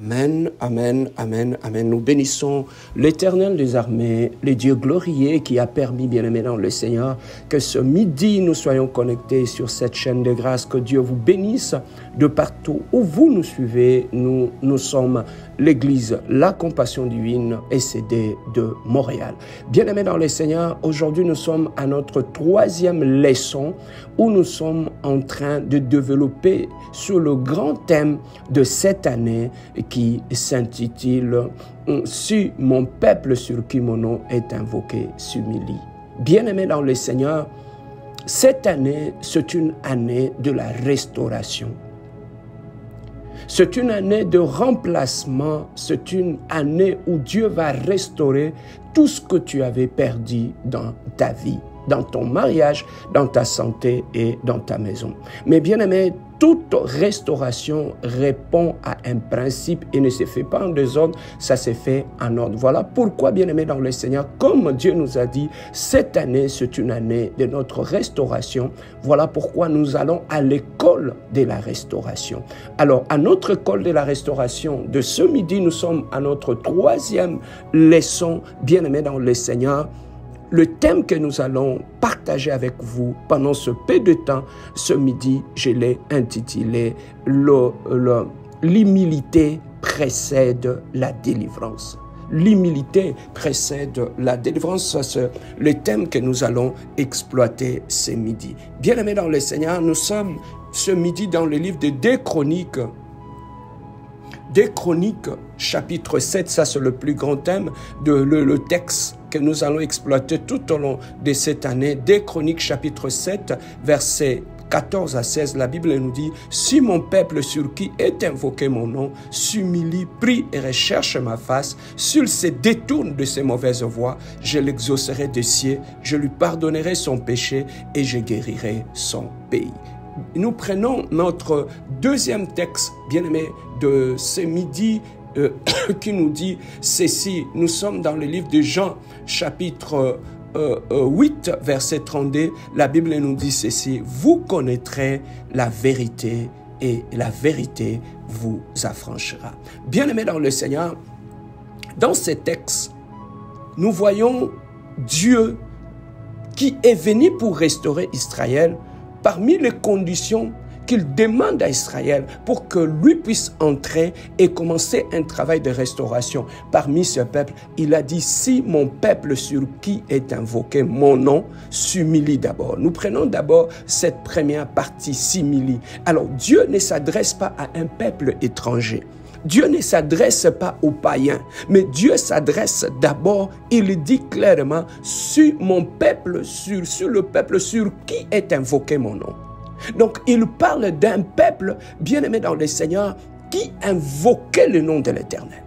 Amen, amen, amen, amen. Nous bénissons l'Éternel des armées, le Dieu glorieux qui a permis, bien-aimés dans le Seigneur, que ce midi nous soyons connectés sur cette chaîne de grâce. Que Dieu vous bénisse de partout où vous nous suivez. Nous sommes l'Église La Compassion Divine SCD de Montréal. Bien-aimés dans le Seigneur, aujourd'hui nous sommes à notre 3e leçon où nous sommes en train de développer sur le grand thème de cette année qui s'intitule « Si mon peuple sur qui mon nom est invoqué s'humilie ». Bien-aimés dans le Seigneur, cette année, c'est une année de la restauration. C'est une année de remplacement, c'est une année où Dieu va restaurer tout ce que tu avais perdu dans ta vie, dans ton mariage, dans ta santé et dans ta maison. Mais bien aimé, toute restauration répond à un principe et ne se fait pas en désordre, ça se fait en ordre. Voilà pourquoi, bien aimé dans le Seigneur, comme Dieu nous a dit, cette année, c'est une année de notre restauration. Voilà pourquoi nous allons à l'école de la restauration. Alors, à notre école de la restauration de ce midi, nous sommes à notre 3e leçon, bien aimé dans le Seigneur. Le thème que nous allons partager avec vous pendant ce peu de temps, ce midi, je l'ai intitulé « L'humilité précède la délivrance ». L'humilité précède la délivrance, c'est le thème que nous allons exploiter ce midi. Bien-aimés dans le Seigneur, nous sommes ce midi dans le livre de 2 Chroniques. 2 Chroniques, chapitre 7, ça c'est le plus grand thème, le texte que nous allons exploiter tout au long de cette année. 2 Chroniques, chapitre 7, versets 14 à 16, la Bible nous dit « Si mon peuple sur qui est invoqué mon nom s'humilie, prie et recherche ma face, s'il se détourne de ses mauvaises voies, je l'exaucerai des cieux, je lui pardonnerai son péché et je guérirai son pays. » Nous prenons notre 2e texte, bien-aimé, de ce midi qui nous dit ceci. Nous sommes dans le livre de Jean, chapitre 8, verset 32. La Bible nous dit ceci. « Vous connaîtrez la vérité et la vérité vous affranchira. » Bien-aimé dans le Seigneur, dans ces textes, nous voyons Dieu qui est venu pour restaurer Israël. Parmi les conditions qu'il demande à Israël pour que lui puisse entrer et commencer un travail de restauration parmi ce peuple, il a dit « Si mon peuple sur qui est invoqué mon nom s'humilie d'abord ». Nous prenons d'abord cette première partie, s'humilie. Alors Dieu ne s'adresse pas à un peuple étranger. Dieu ne s'adresse pas aux païens, mais Dieu s'adresse d'abord, il dit clairement, sur mon peuple, sur le peuple sur qui est invoqué mon nom. Donc, il parle d'un peuple bien-aimé dans le Seigneur qui invoquait le nom de l'Éternel.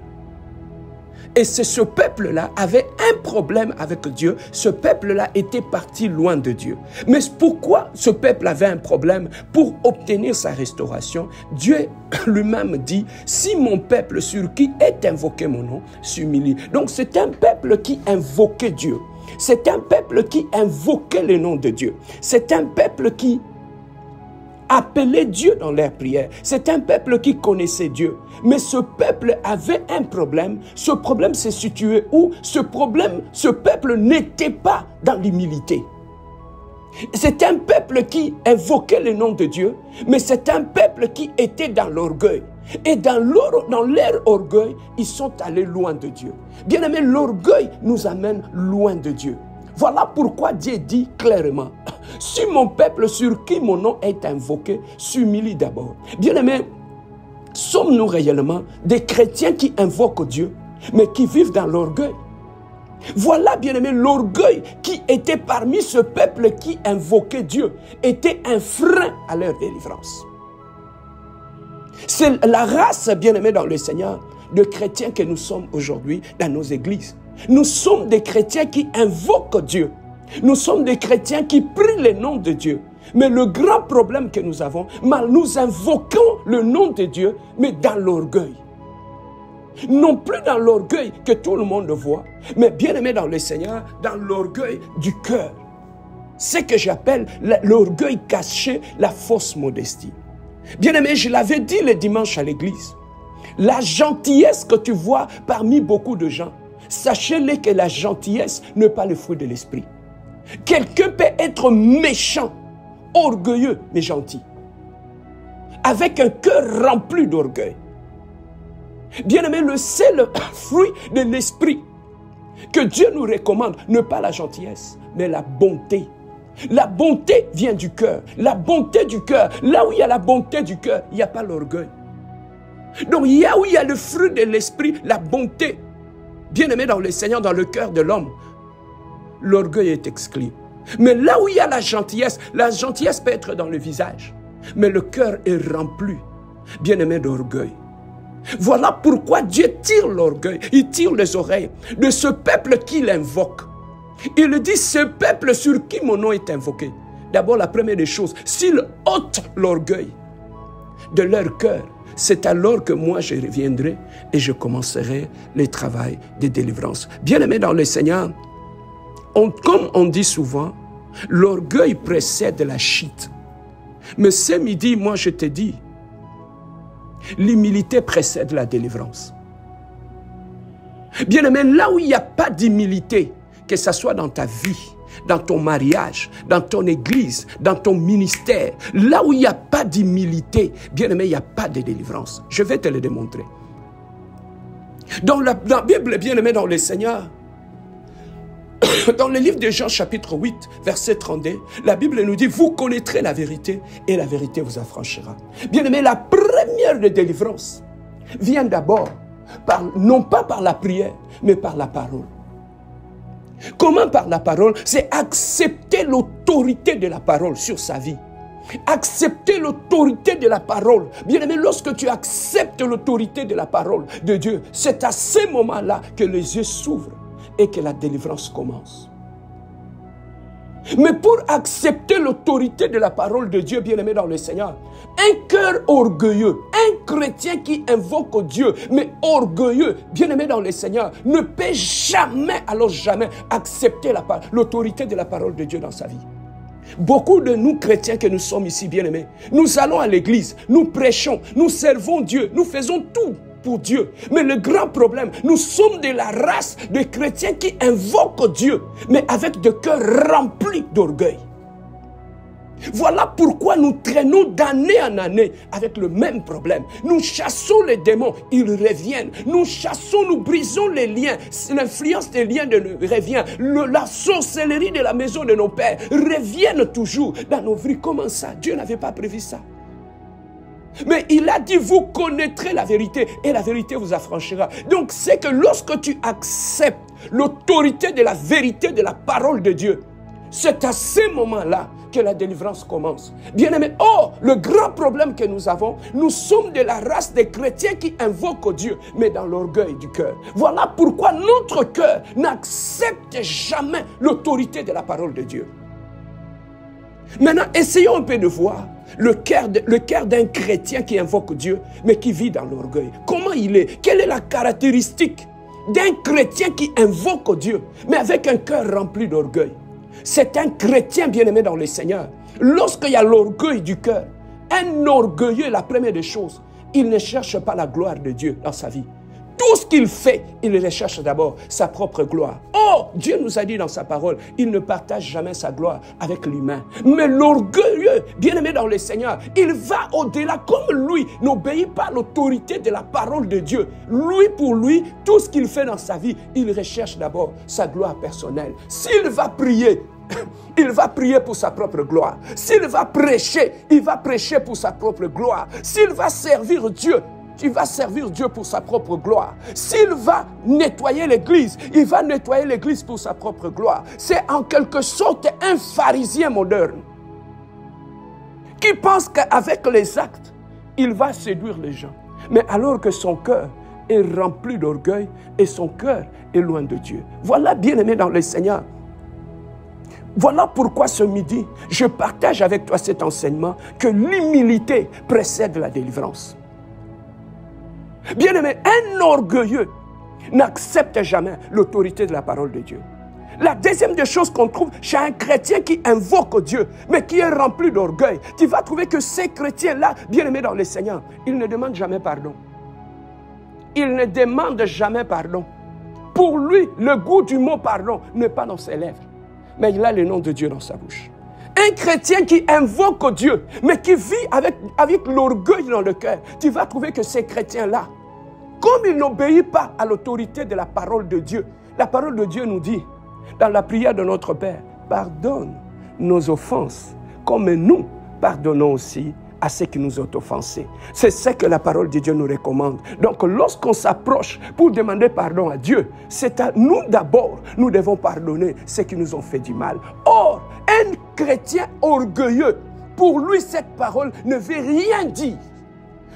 Et c'est ce peuple-là avait un problème avec Dieu. Ce peuple-là était parti loin de Dieu. Mais pourquoi ce peuple avait un problème? Pour obtenir sa restauration, Dieu lui-même dit, si mon peuple sur qui est invoqué mon nom s'humilie. Donc c'est un peuple qui invoquait Dieu. C'est un peuple qui invoquait le nom de Dieu. C'est un peuple qui appelait Dieu dans leurs prières. C'est un peuple qui connaissait Dieu. Mais ce peuple avait un problème. Ce problème s'est situé où? Ce peuple n'était pas dans l'humilité. C'est un peuple qui invoquait le nom de Dieu, mais c'est un peuple qui était dans l'orgueil. Et dans leur orgueil, ils sont allés loin de Dieu. Bien aimé, l'orgueil nous amène loin de Dieu. Voilà pourquoi Dieu dit clairement, si mon peuple sur qui mon nom est invoqué s'humilie d'abord. Bien aimé, sommes-nous réellement des chrétiens qui invoquent Dieu, mais qui vivent dans l'orgueil? Voilà, bien aimé, l'orgueil qui était parmi ce peuple qui invoquait Dieu, était un frein à leur délivrance. C'est la race, bien aimé dans le Seigneur, de chrétiens que nous sommes aujourd'hui dans nos églises. Nous sommes des chrétiens qui invoquent Dieu. Nous sommes des chrétiens qui prient le nom de Dieu. Mais le grand problème que nous avons, nous invoquons le nom de Dieu, mais dans l'orgueil. Non plus dans l'orgueil que tout le monde voit, mais bien aimé dans le Seigneur, dans l'orgueil du cœur. Ce que j'appelle l'orgueil caché, la fausse modestie. Bien aimé, je l'avais dit le dimanche à l'église. La gentillesse que tu vois parmi beaucoup de gens, sachez-le que la gentillesse n'est pas le fruit de l'esprit. Quelqu'un peut être méchant, orgueilleux, mais gentil, avec un cœur rempli d'orgueil. Bien-aimé, le seul fruit de l'esprit que Dieu nous recommande n'est pas la gentillesse, mais la bonté. La bonté vient du cœur. La bonté du cœur. Là où il y a la bonté du cœur, il n'y a pas l'orgueil. Donc, il y a où il y a le fruit de l'esprit, la bonté. Bien-aimé dans le Seigneur, dans le cœur de l'homme, l'orgueil est exclu. Mais là où il y a la gentillesse peut être dans le visage. Mais le cœur est rempli, bien-aimé, d'orgueil. Voilà pourquoi Dieu tire l'orgueil, il tire les oreilles de ce peuple qu'il invoque. Il dit, ce peuple sur qui mon nom est invoqué. D'abord, la première des choses, s'ils ôtent l'orgueil de leur cœur, c'est alors que moi je reviendrai et je commencerai le travail de délivrance. Bien-aimés dans le Seigneur, comme on dit souvent, l'orgueil précède la chute. Mais ce midi, moi je te dis, l'humilité précède la délivrance. Bien-aimé, là où il n'y a pas d'humilité, que ce soit dans ta vie, dans ton mariage, dans ton église, dans ton ministère, là où il n'y a pas d'humilité, bien-aimé, il n'y a pas de délivrance. Je vais te le démontrer. Dans la Bible, bien-aimé dans le Seigneur, dans le livre de Jean chapitre 8, verset 32, la Bible nous dit, vous connaîtrez la vérité et la vérité vous affranchira. Bien-aimé, la première de délivrance vient d'abord, non pas par la prière, mais par la parole. Comment par la parole? C'est accepter l'autorité de la parole sur sa vie. Accepter l'autorité de la parole. Bien-aimé, lorsque tu acceptes l'autorité de la parole de Dieu, c'est à ce moment-là que les yeux s'ouvrent et que la délivrance commence. Mais pour accepter l'autorité de la parole de Dieu, bien-aimé dans le Seigneur, un cœur orgueilleux, un chrétien qui invoque Dieu, mais orgueilleux, bien-aimé dans le Seigneur, ne peut jamais, alors jamais, accepter l'autorité de la parole de Dieu dans sa vie. Beaucoup de nous chrétiens que nous sommes ici, bien-aimés, nous allons à l'église, nous prêchons, nous servons Dieu, nous faisons tout pour Dieu. Mais le grand problème, nous sommes de la race de chrétiens qui invoquent Dieu, mais avec des cœurs remplis d'orgueil. Voilà pourquoi nous traînons d'année en année avec le même problème. Nous chassons les démons, ils reviennent. Nous chassons, nous brisons les liens. L'influence des liens revient. La sorcellerie de la maison de nos pères reviennent toujours dans nos vies. Comment ça? Dieu n'avait pas prévu ça. Mais il a dit, vous connaîtrez la vérité et la vérité vous affranchira. Donc c'est que lorsque tu acceptes l'autorité de la vérité de la parole de Dieu, c'est à ce moment-là que la délivrance commence. Bien-aimés, le grand problème que nous avons, nous sommes de la race des chrétiens qui invoquent Dieu, mais dans l'orgueil du cœur. Voilà pourquoi notre cœur n'accepte jamais l'autorité de la parole de Dieu. Maintenant, essayons un peu de voir le cœur d'un chrétien qui invoque Dieu, mais qui vit dans l'orgueil. Comment il est? Quelle est la caractéristique d'un chrétien qui invoque Dieu, mais avec un cœur rempli d'orgueil? C'est un chrétien bien-aimé dans le Seigneur. Lorsqu'il y a l'orgueil du cœur, un orgueilleux, la première des choses, il ne cherche pas la gloire de Dieu dans sa vie. Tout ce qu'il fait, il recherche d'abord sa propre gloire. Dieu nous a dit dans sa parole, il ne partage jamais sa gloire avec l'humain. Mais l'orgueilleux, bien-aimé dans le Seigneur, il va au-delà. Comme lui n'obéit pas à l'autorité de la parole de Dieu, lui pour lui, tout ce qu'il fait dans sa vie, il recherche d'abord sa gloire personnelle. S'il va prier, il va prier pour sa propre gloire. S'il va prêcher, il va prêcher pour sa propre gloire. S'il va servir Dieu, il va servir Dieu pour sa propre gloire. S'il va nettoyer l'église, il va nettoyer l'église pour sa propre gloire. C'est en quelque sorte un pharisien moderne qui pense qu'avec les actes, il va séduire les gens. Mais alors que son cœur est rempli d'orgueil et son cœur est loin de Dieu. Voilà, bien-aimé dans le Seigneur. Voilà pourquoi ce midi, je partage avec toi cet enseignement que l'humilité précède la délivrance. Bien-aimé, un orgueilleux n'accepte jamais l'autorité de la parole de Dieu. La deuxième des choses qu'on trouve chez un chrétien qui invoque Dieu, mais qui est rempli d'orgueil, tu vas trouver que ces chrétiens-là, bien-aimés dans le Seigneur, ils ne demandent jamais pardon. il ne demande jamais pardon. Pour lui, le goût du mot pardon n'est pas dans ses lèvres, mais il a le nom de Dieu dans sa bouche. Un chrétien qui invoque Dieu, mais qui vit avec l'orgueil dans le cœur, tu vas trouver que ces chrétiens-là, comme ils n'obéissent pas à l'autorité de la parole de Dieu, la parole de Dieu nous dit, dans la prière de notre Père, pardonne nos offenses, comme nous pardonnons aussi à ceux qui nous ont offensés. C'est ce que la parole de Dieu nous recommande. Donc, lorsqu'on s'approche pour demander pardon à Dieu, c'est à nous d'abord, nous devons pardonner ceux qui nous ont fait du mal. Or, un chrétien orgueilleux, pour lui, cette parole ne veut rien dire.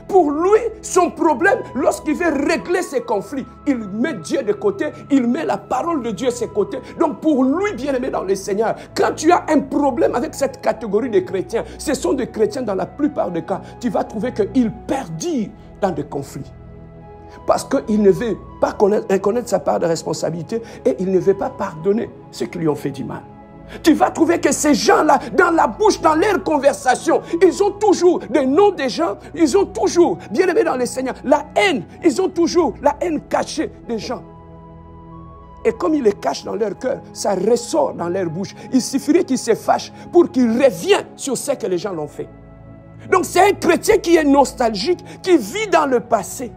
Pour lui, son problème, lorsqu'il veut régler ses conflits, il met Dieu de côté, il met la parole de Dieu à ses côtés. Donc pour lui, bien-aimé dans le Seigneur, quand tu as un problème avec cette catégorie de chrétiens, ce sont des chrétiens dans la plupart des cas, tu vas trouver qu'ils perdent dans des conflits. Parce qu'il ne veut pas connaître sa part de responsabilité et il ne veut pas pardonner ceux qui lui ont fait du mal. Tu vas trouver que ces gens-là, dans la bouche, dans leur conversation, ils ont toujours des noms des gens, ils ont toujours, bien aimés dans le Seigneur, la haine, ils ont toujours la haine cachée des gens. Et comme ils les cachent dans leur cœur, ça ressort dans leur bouche. Il suffirait qu'ils se fâchent pour qu'ils reviennent sur ce que les gens l'ont fait. Donc c'est un chrétien qui est nostalgique, qui vit dans le passé,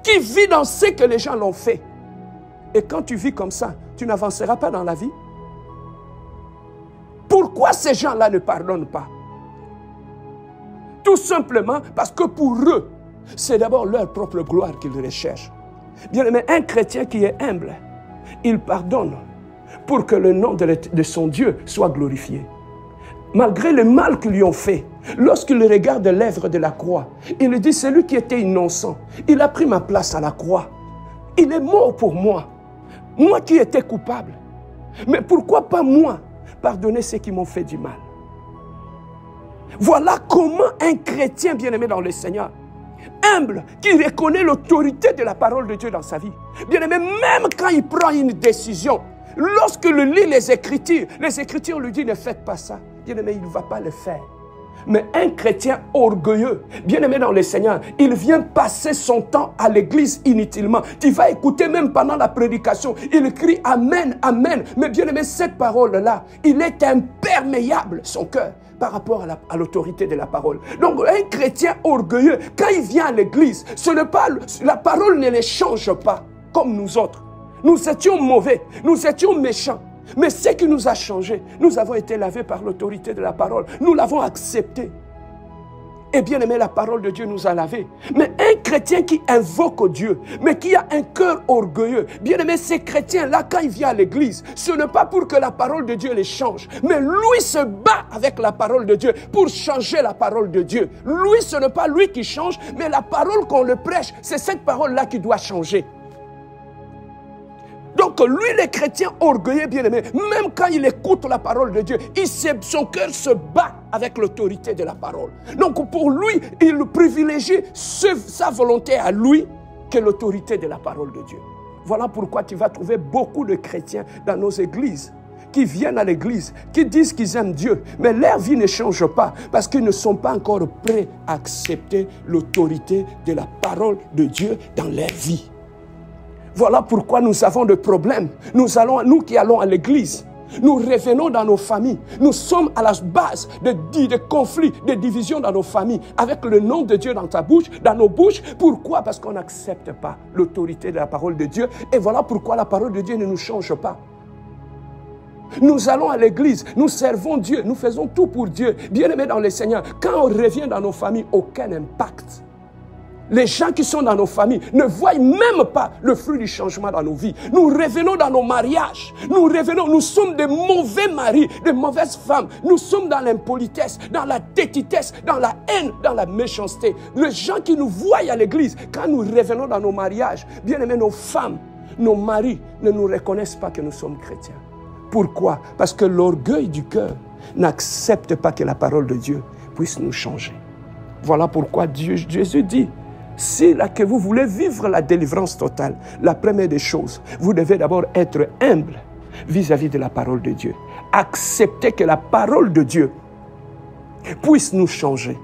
qui vit dans ce que les gens l'ont fait. Et quand tu vis comme ça, tu n'avanceras pas dans la vie. Pourquoi ces gens-là ne pardonnent pas? Tout simplement parce que pour eux, c'est d'abord leur propre gloire qu'ils recherchent. Bien aimé, un chrétien qui est humble, il pardonne pour que le nom de son Dieu soit glorifié. Malgré le mal qu'ils lui ont fait, lorsqu'il regarde l'œuvre de la croix, il dit, celui qui était innocent, il a pris ma place à la croix. Il est mort pour moi. Moi qui étais coupable. Mais pourquoi pas moi? Pardonnez ceux qui m'ont fait du mal. Voilà comment un chrétien bien-aimé dans le Seigneur, humble, qui reconnaît l'autorité de la parole de Dieu dans sa vie, bien-aimé, même quand il prend une décision, lorsqu'il lit les Écritures lui disent ne faites pas ça, bien-aimé, il ne va pas le faire. Mais un chrétien orgueilleux, bien-aimé dans le Seigneur, il vient passer son temps à l'église inutilement. Tu vas écouter même pendant la prédication, il crie Amen, Amen. Mais bien-aimé, cette parole-là, il est imperméable, son cœur, par rapport à l'autorité de la parole. Donc un chrétien orgueilleux, quand il vient à l'église, la parole ne les change pas comme nous autres. Nous étions mauvais, nous étions méchants. Mais ce qui nous a changé, nous avons été lavés par l'autorité de la parole. Nous l'avons accepté. Et bien aimé, la parole de Dieu nous a lavés. Mais un chrétien qui invoque Dieu, mais qui a un cœur orgueilleux, bien aimé, ces chrétiens-là, quand il vient à l'église, ce n'est pas pour que la parole de Dieu les change. Mais lui se bat avec la parole de Dieu pour changer la parole de Dieu. Lui, ce n'est pas lui qui change, mais la parole qu'on le prêche, c'est cette parole-là qui doit changer. Donc lui, le chrétien orgueilleux, bien-aimé, même quand il écoute la parole de Dieu, son cœur se bat avec l'autorité de la parole. Donc pour lui, il privilégie sa volonté à lui que l'autorité de la parole de Dieu. Voilà pourquoi tu vas trouver beaucoup de chrétiens dans nos églises qui viennent à l'église, qui disent qu'ils aiment Dieu, mais leur vie ne change pas parce qu'ils ne sont pas encore prêts à accepter l'autorité de la parole de Dieu dans leur vie. Voilà pourquoi nous avons des problèmes. Nous qui allons à l'église, nous revenons dans nos familles. Nous sommes à la base de conflits, de divisions dans nos familles, avec le nom de Dieu dans ta bouche, dans nos bouches. Pourquoi? Parce qu'on n'accepte pas l'autorité de la parole de Dieu. Et voilà pourquoi la parole de Dieu ne nous change pas. Nous allons à l'église, nous servons Dieu, nous faisons tout pour Dieu. Bien-aimés dans le Seigneur, quand on revient dans nos familles, aucun impact. Les gens qui sont dans nos familles ne voient même pas le fruit du changement dans nos vies. Nous revenons dans nos mariages. Nous sommes des mauvais maris, des mauvaises femmes. Nous sommes dans l'impolitesse, dans la tétitesse, dans la haine, dans la méchanceté. Les gens qui nous voient à l'église, quand nous revenons dans nos mariages, bien aimés, nos femmes, nos maris ne nous reconnaissent pas que nous sommes chrétiens. Pourquoi? Parce que l'orgueil du cœur n'accepte pas que la parole de Dieu puisse nous changer. Voilà pourquoi Jésus dit, si là que vous voulez vivre la délivrance totale, la première des choses, vous devez d'abord être humble vis-à-vis de la parole de Dieu. Accepter que la parole de Dieu puisse nous changer.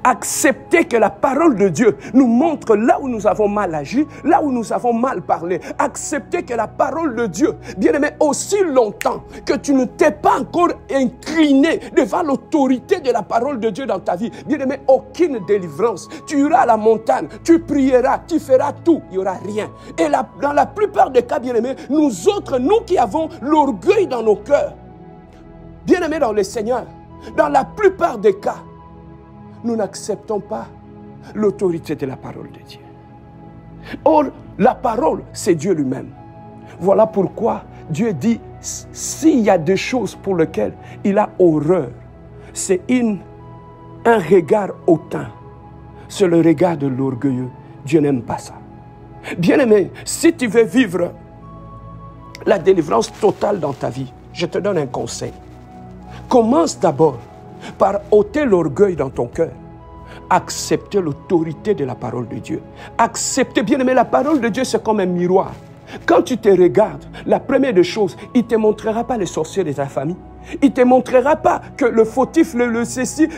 Accepter que la parole de Dieu nous montre là où nous avons mal agi, là où nous avons mal parlé. Accepter que la parole de Dieu, bien-aimé, aussi longtemps que tu ne t'es pas encore incliné devant l'autorité de la parole de Dieu dans ta vie, bien-aimé, aucune délivrance. Tu iras à la montagne, tu prieras, tu feras tout, il n'y aura rien. Et dans la plupart des cas, bien-aimé, nous autres, nous qui avons l'orgueil dans nos cœurs, bien-aimé dans le Seigneur, dans la plupart des cas, nous n'acceptons pas l'autorité de la parole de Dieu. Or, la parole, c'est Dieu lui-même. Voilà pourquoi Dieu dit, s'il y a des choses pour lesquelles il a horreur, c'est un regard hautain. C'est le regard de l'orgueilleux. Dieu n'aime pas ça. Bien-aimé, si tu veux vivre la délivrance totale dans ta vie, je te donne un conseil. Commence d'abord par ôter l'orgueil dans ton cœur. Accepter l'autorité de la parole de Dieu. Accepter, bien aimé, la parole de Dieu, c'est comme un miroir. Quand tu te regardes, la première des choses, il ne te montrera pas les sorciers de ta famille. Il ne te montrera pas que le fautif, le ceci,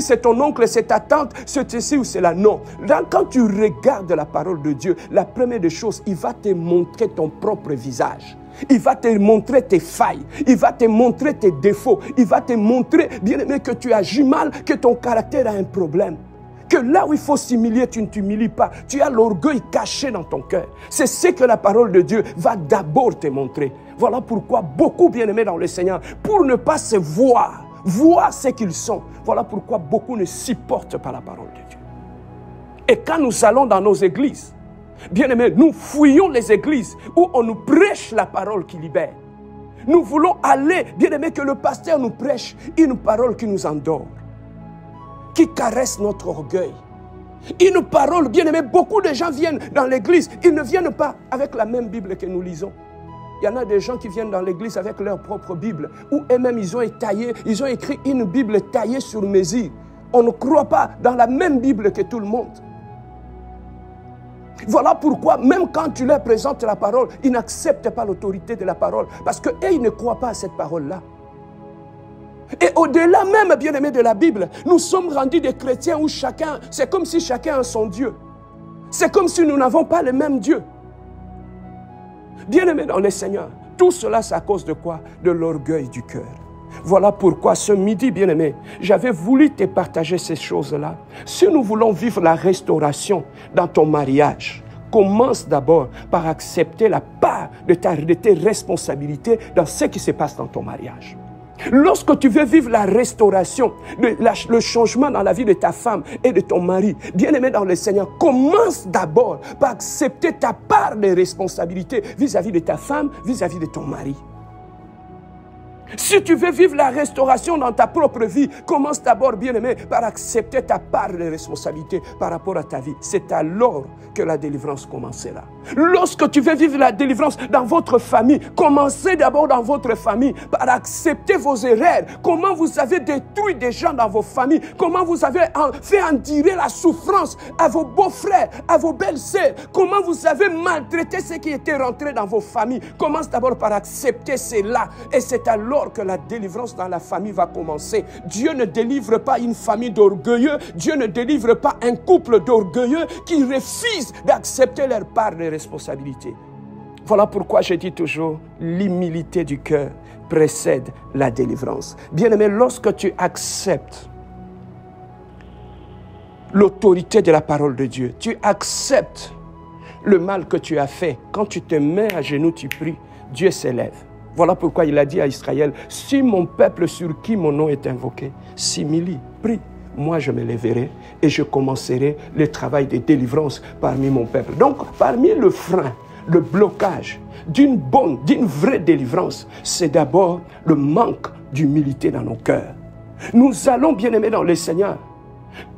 c'est ton oncle, c'est ta tante, c'est ceci ou c'est là. Non. Là, quand tu regardes la parole de Dieu, la première des choses, il va te montrer ton propre visage. Il va te montrer tes failles. Il va te montrer tes défauts. Il va te montrer, bien aimé, que tu agis mal, que ton caractère a un problème. Que là où il faut s'humilier, tu ne t'humilies pas. Tu as l'orgueil caché dans ton cœur. C'est ce que la parole de Dieu va d'abord te montrer. Voilà pourquoi beaucoup, bien aimés dans le Seigneur, pour ne pas se voir ce qu'ils sont, voilà pourquoi beaucoup ne supportent pas la parole de Dieu. Et quand nous allons dans nos églises, bien-aimés, nous fouillons les églises où on nous prêche la parole qui libère. Nous voulons aller, bien-aimés, que le pasteur nous prêche une parole qui nous endort, qui caresse notre orgueil. Une parole, bien-aimés, beaucoup de gens viennent dans l'église, ils ne viennent pas avec la même Bible que nous lisons. Il y en a des gens qui viennent dans l'église avec leur propre Bible, où eux-mêmes ils ont écrit une Bible taillée sur mesure. On ne croit pas dans la même Bible que tout le monde. Voilà pourquoi, même quand tu leur présentes la parole, ils n'acceptent pas l'autorité de la parole. Parce qu'eux, ils ne croient pas à cette parole-là. Et au-delà même, bien-aimé, de la Bible, nous sommes rendus des chrétiens où c'est comme si chacun a son Dieu. C'est comme si nous n'avons pas le même Dieu. Bien-aimé dans le Seigneur, tout cela, c'est à cause de quoi? De l'orgueil du cœur. Voilà pourquoi ce midi, bien-aimé, j'avais voulu te partager ces choses-là. Si nous voulons vivre la restauration dans ton mariage, commence d'abord par accepter la part de tes responsabilités dans ce qui se passe dans ton mariage. Lorsque tu veux vivre la restauration, le changement dans la vie de ta femme et de ton mari, bien-aimé dans le Seigneur, commence d'abord par accepter ta part de responsabilité vis-à-vis de ta femme, vis-à-vis de ton mari. Si tu veux vivre la restauration dans ta propre vie, commence d'abord, bien-aimé, par accepter ta part de responsabilité par rapport à ta vie. C'est alors que la délivrance commencera. Lorsque tu veux vivre la délivrance dans votre famille, commencez d'abord dans votre famille par accepter vos erreurs. Comment vous avez détruit des gens dans vos familles, comment vous avez fait endurer la souffrance à vos beaux-frères, à vos belles-sœurs, comment vous avez maltraité ceux qui étaient rentrés dans vos familles. Commence d'abord par accepter cela et c'est alors que la délivrance dans la famille va commencer. Dieu ne délivre pas une famille d'orgueilleux, Dieu ne délivre pas un couple d'orgueilleux qui refusent d'accepter leur part de responsabilité. Voilà pourquoi je dis toujours, l'humilité du cœur précède la délivrance. Bien-aimé, lorsque tu acceptes l'autorité de la parole de Dieu, tu acceptes le mal que tu as fait, quand tu te mets à genoux, tu pries, Dieu s'élève. Voilà pourquoi il a dit à Israël, si mon peuple sur qui mon nom est invoqué s'humilie, prie, moi je me lèverai et je commencerai le travail de délivrance parmi mon peuple. Donc, parmi le frein, le blocage d'une vraie délivrance, c'est d'abord le manque d'humilité dans nos cœurs. Nous allons, bien-aimés dans le Seigneur,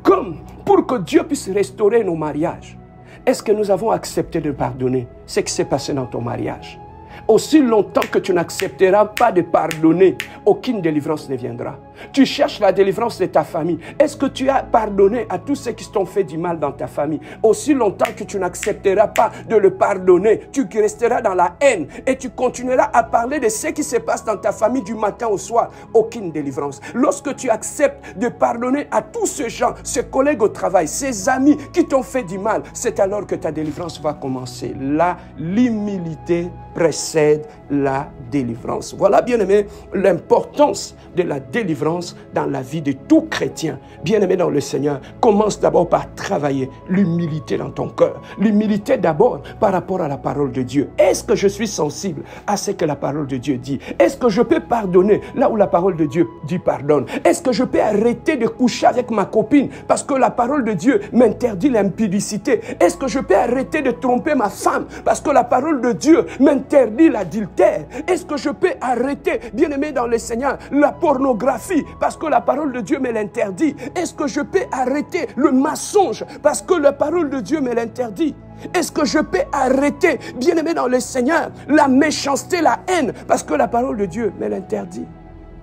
comme pour que Dieu puisse restaurer nos mariages. Est-ce que nous avons accepté de pardonner ce qui s'est passé dans ton mariage? Aussi longtemps que tu n'accepteras pas de pardonner, aucune délivrance ne viendra. Tu cherches la délivrance de ta famille. Est-ce que tu as pardonné à tous ceux qui t'ont fait du mal dans ta famille? Aussi longtemps que tu n'accepteras pas de le pardonner, tu resteras dans la haine et tu continueras à parler de ce qui se passe dans ta famille du matin au soir. Aucune délivrance. Lorsque tu acceptes de pardonner à tous ces gens, ces collègues au travail, ces amis qui t'ont fait du mal, c'est alors que ta délivrance va commencer. Là, l'humilité précède la délivrance. Voilà, bien-aimé, l'importance de la délivrance dans la vie de tout chrétien. Bien-aimé dans le Seigneur, commence d'abord par travailler l'humilité dans ton cœur. L'humilité d'abord par rapport à la parole de Dieu. Est-ce que je suis sensible à ce que la parole de Dieu dit? Est-ce que je peux pardonner là où la parole de Dieu dit pardonne? Est-ce que je peux arrêter de coucher avec ma copine parce que la parole de Dieu m'interdit l'impudicité? Est-ce que je peux arrêter de tromper ma femme parce que la parole de Dieu m'interdit l'adultère? Est-ce que je peux arrêter, bien-aimé dans le Seigneur, la pornographie parce que la parole de Dieu me l'interdit? Est-ce que je peux arrêter le mensonge parce que la parole de Dieu me l'interdit? Est-ce que je peux arrêter, bien-aimé dans le Seigneur, la méchanceté, la haine parce que la parole de Dieu me l'interdit?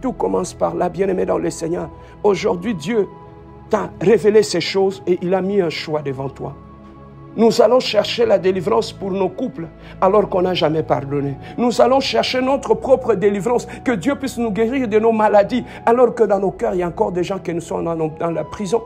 Tout commence par là, bien-aimé dans le Seigneur. Aujourd'hui, Dieu t'a révélé ces choses et il a mis un choix devant toi. Nous allons chercher la délivrance pour nos couples alors qu'on n'a jamais pardonné. Nous allons chercher notre propre délivrance, que Dieu puisse nous guérir de nos maladies alors que dans nos cœurs, il y a encore des gens qui nous sont dans la prison.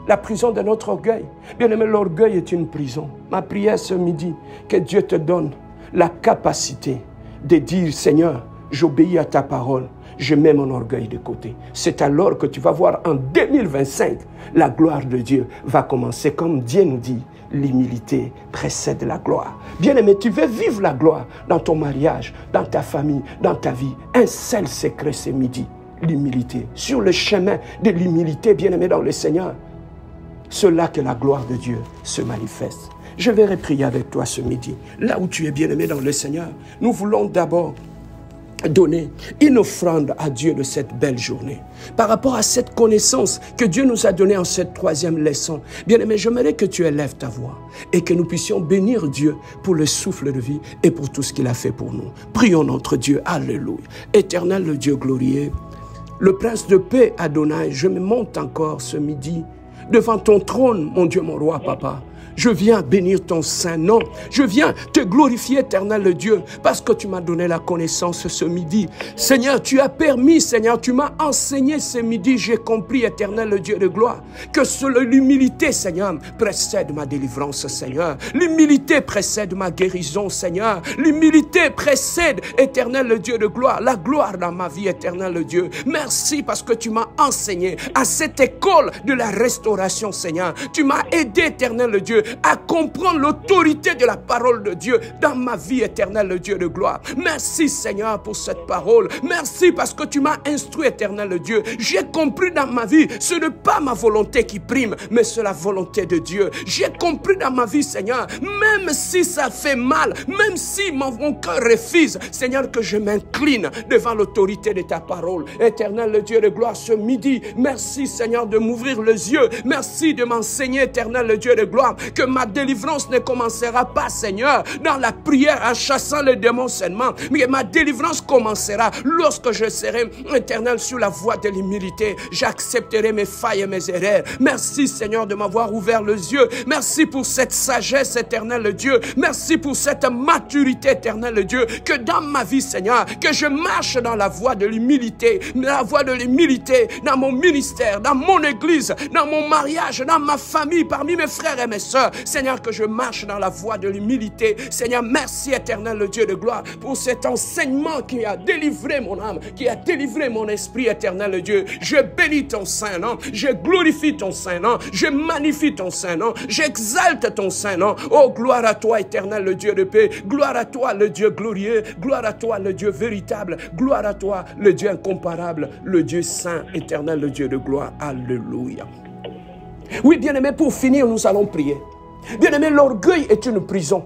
La prison de notre orgueil. Bien-aimé, l'orgueil est une prison. Ma prière ce midi, que Dieu te donne la capacité de dire, Seigneur, j'obéis à ta parole. Je mets mon orgueil de côté. C'est alors que tu vas voir en 2025, la gloire de Dieu va commencer. Comme Dieu nous dit, l'humilité précède la gloire. Bien-aimé, tu veux vivre la gloire dans ton mariage, dans ta famille, dans ta vie. Un seul secret ce midi, l'humilité. Sur le chemin de l'humilité, bien-aimé dans le Seigneur, c'est là que la gloire de Dieu se manifeste. Je vais prier avec toi ce midi. Là où tu es bien-aimé dans le Seigneur, nous voulons d'abord donner une offrande à Dieu de cette belle journée. Par rapport à cette connaissance que Dieu nous a donnée en cette troisième leçon, bien-aimé, j'aimerais que tu élèves ta voix et que nous puissions bénir Dieu pour le souffle de vie et pour tout ce qu'il a fait pour nous. Prions notre Dieu. Alléluia. Éternel le Dieu glorieux, le Prince de paix Adonai, je me monte encore ce midi devant ton trône, mon Dieu, mon roi, papa. Je viens bénir ton saint nom. Je viens te glorifier, éternel Dieu, parce que tu m'as donné la connaissance ce midi. Seigneur, tu as permis, Seigneur, tu m'as enseigné ce midi. J'ai compris, éternel Dieu de gloire, que l'humilité, Seigneur, précède ma délivrance, Seigneur. L'humilité précède ma guérison, Seigneur. L'humilité précède, éternel Dieu de gloire, la gloire dans ma vie, éternel Dieu. Merci parce que tu m'as enseigné à cette école de la restauration, Seigneur. Tu m'as aidé, éternel Dieu, à comprendre l'autorité de la parole de Dieu dans ma vie éternelle, le Dieu de gloire. Merci Seigneur pour cette parole. Merci parce que tu m'as instruit, éternel Dieu. J'ai compris dans ma vie, ce n'est pas ma volonté qui prime, mais c'est la volonté de Dieu. J'ai compris dans ma vie, Seigneur, même si ça fait mal, même si mon cœur refuse, Seigneur, que je m'incline devant l'autorité de ta parole. Éternel le Dieu de gloire, ce midi, merci Seigneur de m'ouvrir les yeux. Merci de m'enseigner, éternel le Dieu de gloire, que ma délivrance ne commencera pas, Seigneur, dans la prière en chassant les démons seulement, mais ma délivrance commencera lorsque je serai, éternel, sur la voie de l'humilité. J'accepterai mes failles et mes erreurs. Merci, Seigneur, de m'avoir ouvert les yeux. Merci pour cette sagesse, éternel Dieu. Merci pour cette maturité, éternel Dieu, que dans ma vie, Seigneur, que je marche dans la voie de l'humilité, la voie de l'humilité, dans mon ministère, dans mon église, dans mon mariage, dans ma famille, parmi mes frères et mes sœurs. Seigneur, que je marche dans la voie de l'humilité. Seigneur, merci éternel le Dieu de gloire pour cet enseignement qui a délivré mon âme, qui a délivré mon esprit, éternel Dieu. Je bénis ton saint nom, je glorifie ton saint nom, je magnifie ton saint nom, j'exalte ton saint nom. Oh, gloire à toi, éternel le Dieu de paix, gloire à toi le Dieu glorieux, gloire à toi le Dieu véritable, gloire à toi le Dieu incomparable, le Dieu saint, éternel le Dieu de gloire. Alléluia. Oui, bien-aimé, pour finir, nous allons prier. Bien-aimé, l'orgueil est une prison.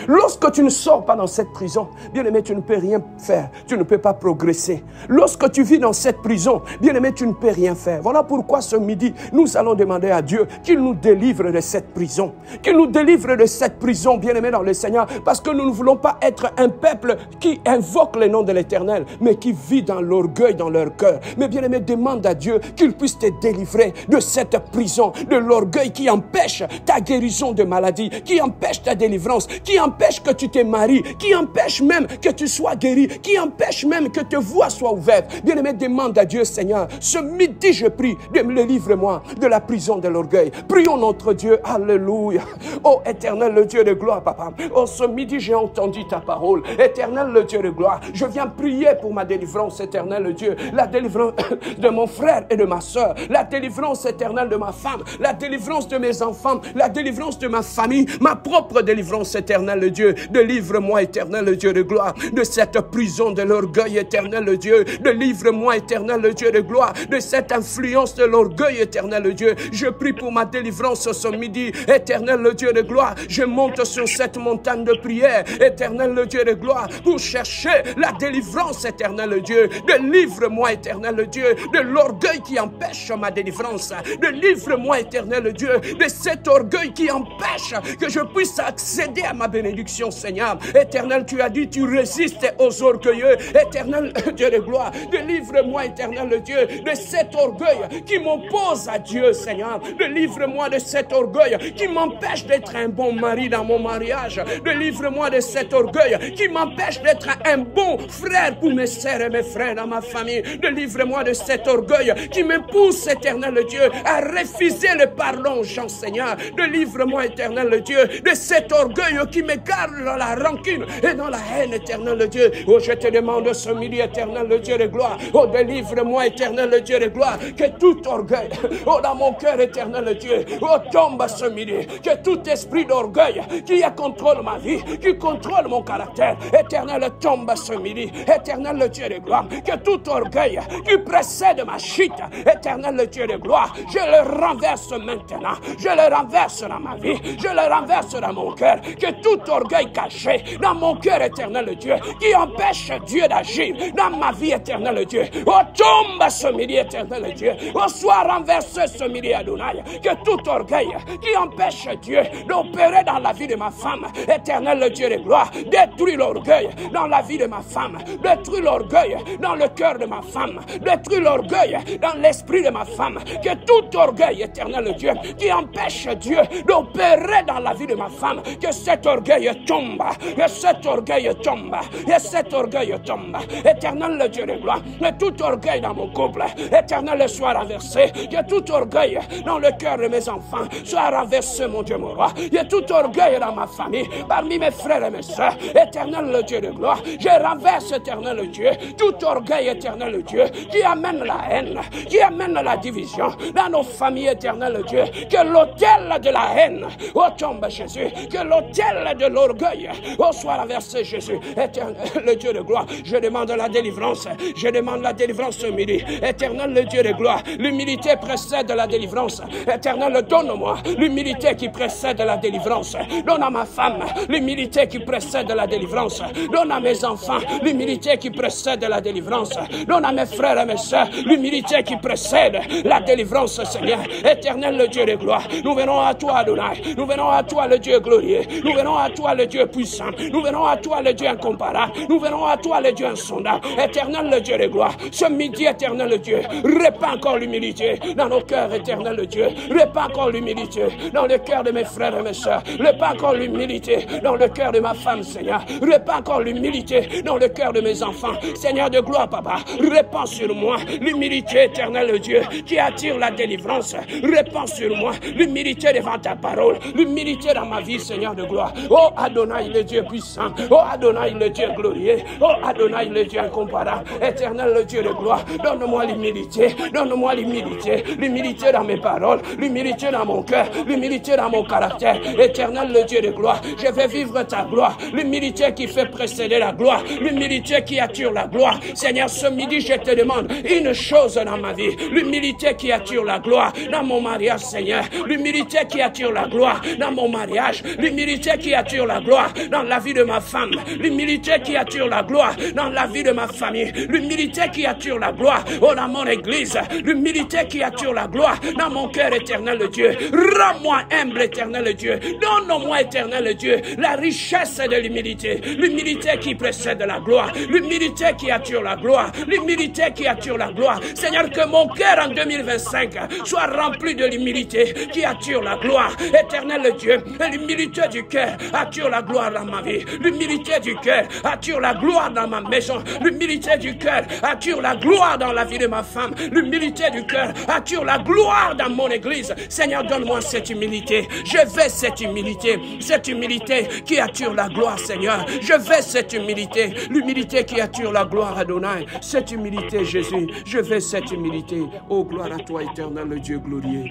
Lorsque tu ne sors pas dans cette prison, bien-aimé, tu ne peux rien faire. Tu ne peux pas progresser. Lorsque tu vis dans cette prison, bien-aimé, tu ne peux rien faire. Voilà pourquoi ce midi, nous allons demander à Dieu qu'il nous délivre de cette prison. Qu'il nous délivre de cette prison, bien-aimé dans le Seigneur. Parce que nous ne voulons pas être un peuple qui invoque le nom de l'Éternel, mais qui vit dans l'orgueil dans leur cœur. Mais bien-aimé, demande à Dieu qu'il puisse te délivrer de cette prison, de l'orgueil qui empêche ta guérison de maladie, qui empêche ta délivrance, qui empêche que tu te maries, qui empêche même que tu sois guéri, qui empêche même que tes voies soient ouvertes. Bien-aimé, demande à Dieu, Seigneur, ce midi je prie, délivre-moi de la prison de l'orgueil. Prions notre Dieu, alléluia. Oh éternel, le Dieu de gloire, papa. Oh, ce midi j'ai entendu ta parole. Éternel, le Dieu de gloire, je viens prier pour ma délivrance, éternel, le Dieu. La délivrance de mon frère et de ma soeur, la délivrance éternelle de ma femme, la délivrance de mes enfants, la délivrance de ma famille, ma propre délivrance, éternel, le Dieu. Délivre-moi, éternel, le Dieu de gloire, de cette prison de l'orgueil, éternel, le Dieu. Délivre-moi, éternel, le Dieu de gloire, de cette influence de l'orgueil, éternel, le Dieu. Je prie pour ma délivrance ce midi, éternel, le Dieu de gloire. Je monte sur cette montagne de prière, éternel, le Dieu de gloire, pour chercher la délivrance, éternel, le Dieu. Délivre-moi, éternel, le Dieu, de l'orgueil qui empêche ma délivrance. Délivre-moi, éternel, le Dieu, de cet orgueil qui empêche que je puisse accéder à ma bénédiction, Seigneur. Éternel, tu as dit, tu résistes aux orgueilleux. Éternel, Dieu de gloire, délivre-moi, éternel, le Dieu, de cet orgueil qui m'oppose à Dieu, Seigneur. Délivre-moi de cet orgueil qui m'empêche d'être un bon mari dans mon mariage. Délivre-moi de cet orgueil qui m'empêche d'être un bon frère pour mes sœurs et mes frères dans ma famille. Délivre-moi de cet orgueil qui me pousse, éternel le Dieu, à refuser le pardon aux gens, Seigneur. Délivre-moi, éternel le Dieu, de cet orgueil qui me garde dans la rancune et dans la haine, éternel le Dieu. Oh, je te demande ce midi, éternel le Dieu de gloire. Oh, délivre-moi, éternel le Dieu de gloire, que tout orgueil, oh, dans mon cœur, éternel le Dieu, oh, tombe ce midi. Que tout esprit d'orgueil qui contrôle ma vie, qui contrôle mon caractère, éternel, tombe ce midi. Éternel le Dieu de gloire, que tout orgueil qui précède ma chute, éternel le Dieu de gloire, je le renverse maintenant. Je le renverse dans ma vie, je le renverse dans mon cœur. Que tout orgueil caché dans mon cœur, éternel le Dieu, qui empêche Dieu d'agir dans ma vie, éternel le Dieu, oh, tombe ce midi, éternel le Dieu, oh, soit renversé ce midi, Adonai. Que tout orgueil qui empêche Dieu d'opérer dans la vie de ma femme, éternel le Dieu de gloire, détruis l'orgueil dans la vie de ma femme, détruis l'orgueil dans le cœur de ma femme, détruis l'orgueil dans l'esprit de ma femme. Que tout orgueil, éternel le Dieu, qui empêche Dieu d'opérer dans la vie de ma femme, que cet orgueil tombe, que cet orgueil tombe, que cet orgueil tombe, éternel le Dieu de gloire. Que tout orgueil dans mon couple, éternel, soit renversé. Que tout orgueil dans le cœur de mes enfants soit renversé, mon Dieu, mon roi. Que tout orgueil dans ma famille, parmi mes frères et mes soeurs, éternel le Dieu de gloire, je renverse, éternel le Dieu, tout orgueil, éternel le Dieu, qui amène la haine, qui amène la division dans nos familles, éternel le Dieu. Que l'autel de la haine, oh, tombe, Jésus. Que l'autel de l'orgueil, oh, soit renversé, Jésus. Éternel le Dieu de gloire, je demande la délivrance. Je demande la délivrance ce midi. Éternel le Dieu de gloire, l'humilité précède la délivrance. Éternel, donne-moi l'humilité qui précède la délivrance. Donne à ma femme l'humilité qui précède la délivrance. Donne à mes enfants l'humilité qui précède la délivrance. Donne à mes frères et mes soeurs l'humilité qui précède la délivrance, Seigneur. Éternel le Dieu de gloire, nous venons à toi, Adonai. Nous venons à toi, le Dieu glorieux. Nous venons à toi, le Dieu puissant. Nous venons à toi, le Dieu incomparable. Nous venons à toi, le Dieu insondable. Éternel le Dieu de gloire, ce midi, éternel le Dieu, répands encore l'humilité dans nos cœurs, éternel le Dieu. Répands encore l'humilité dans le cœur de mes frères et mes soeurs. Répands encore l'humilité dans le cœur de ma femme, Seigneur. Répands encore l'humilité dans le cœur de mes enfants. Seigneur de gloire, papa, répands sur moi l'humilité, éternel le Dieu, qui attire la délivrance. Répands sur moi l'humilité devant ta parole, l'humilité dans ma vie, Seigneur de gloire. Oh Adonai, le Dieu puissant. Oh Adonai, le Dieu glorieux. Oh Adonai, le Dieu incomparable. Éternel, le Dieu de gloire. Donne-moi l'humilité. Donne-moi l'humilité. L'humilité dans mes paroles. L'humilité dans mon cœur. L'humilité dans mon caractère. Éternel, le Dieu de gloire. Je vais vivre ta gloire. L'humilité qui fait précéder la gloire. L'humilité qui attire la gloire. Seigneur, ce midi, je te demande une chose dans ma vie. L'humilité qui attire la gloire dans mon mariage, Seigneur. L'humilité qui attire la gloire dans mon mariage. L'humilité qui attire la gloire dans la vie de ma femme, l'humilité qui attire la gloire dans la vie de ma famille, l'humilité qui attire la gloire dans mon église, l'humilité qui attire la gloire dans mon cœur, éternel Dieu. Rends-moi humble, éternel Dieu. Donne-moi, éternel Dieu, la richesse de l'humilité, l'humilité qui précède la gloire, l'humilité qui attire la gloire, l'humilité qui attire la gloire. Seigneur, que mon cœur en 2025 soit rempli de l'humilité qui attire la gloire, éternel Dieu. L'humilité du cœur attire la gloire dans ma vie, l'humilité du cœur attire la gloire dans ma maison, l'humilité du cœur attire la gloire dans la vie de ma femme, l'humilité du cœur attire la gloire dans mon église. Seigneur, donne-moi cette humilité. Je veux cette humilité qui attire la gloire, Seigneur. Je veux cette humilité, l'humilité qui attire la gloire, Adonai. Cette humilité, Jésus, je veux cette humilité. Oh, gloire à toi, éternel le Dieu glorieux.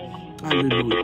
Alléluia.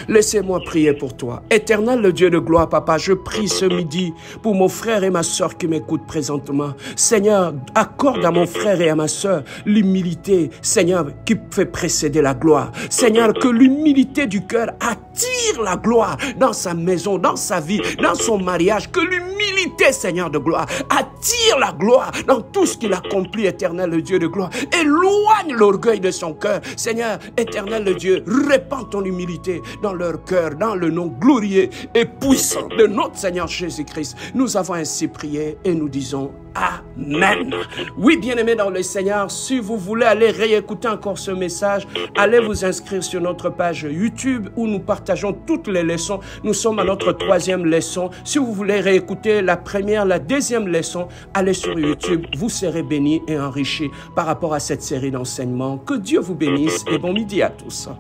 Laissez-moi prier pour toi. Éternel, le Dieu de gloire, Papa, je prie ce midi pour mon frère et ma soeur qui m'écoutent présentement. Seigneur, accorde à mon frère et à ma soeur l'humilité, Seigneur, qui fait précéder la gloire. Seigneur, que l'humilité du cœur attire la gloire dans sa maison, dans sa vie, dans son mariage. Que l'humilité, Seigneur de gloire, attire la gloire dans tout ce qu'il accomplit, éternel, le Dieu de gloire. Éloigne l'orgueil de son cœur. Seigneur, éternel, le Dieu, répands ton humilité dans leur cœur, dans le nom glorieux et puissant de notre Seigneur Jésus-Christ. Nous avons ainsi prié et nous disons Amen. Oui, bien-aimés dans le Seigneur, si vous voulez aller réécouter encore ce message, allez vous inscrire sur notre page YouTube où nous partageons toutes les leçons. Nous sommes à notre 3e leçon. Si vous voulez réécouter la première, la 2e leçon, allez sur YouTube. Vous serez bénis et enrichis par rapport à cette série d'enseignements. Que Dieu vous bénisse et bon midi à tous.